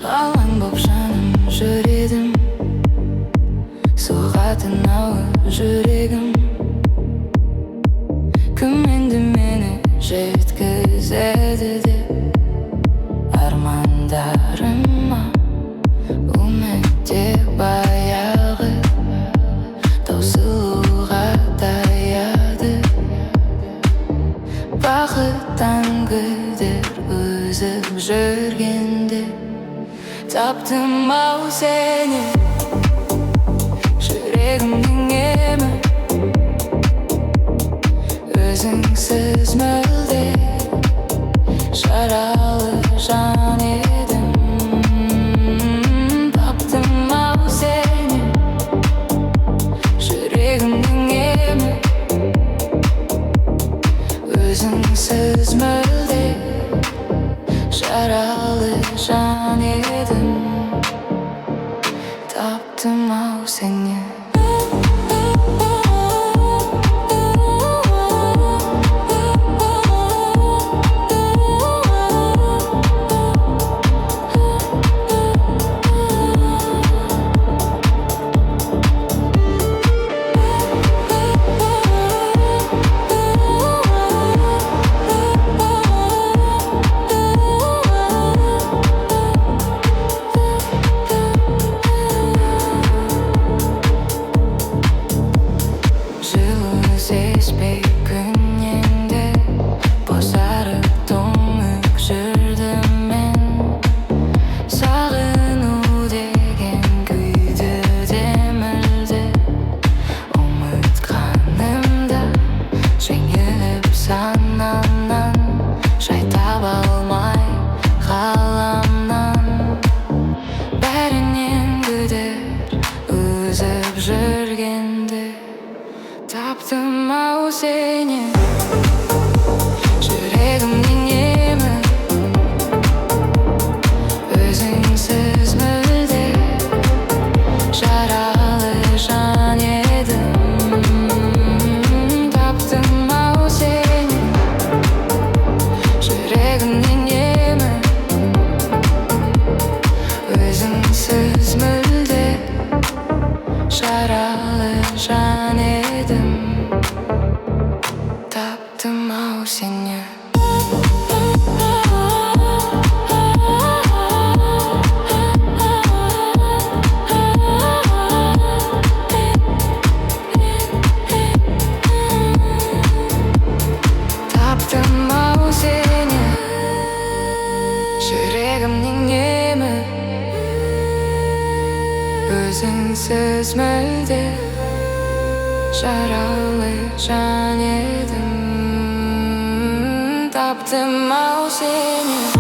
алаң боп жаным жүредім, соғатын ауыр жүрегім. Кім енді мені жеткізеді деп армандарыма, үмітте баяғы таусылуға таяды. Бақыттан күдер үзіп жүргенде таптым ау сені, жүрегімнің емі. Өзіңсіз мүлде жаралы жан едім. Таптым ау сені, жүрегімнің емі. Өзіңсіз мүлде жаралы жан едім. Таптым ау сені. Таптым ау сені, жүрегімнің емі. Өзіңсіз мүлде жаралы жан едім. Таптым ау сені, жүрегімнің емі. Өзіңсіз мүлде жаралы жан едім. Таптым ау сені. Таптым ау сені, жүрегімнің емі. Өзіңсіз мүлде жаралы жан едім. Таптым ау сені.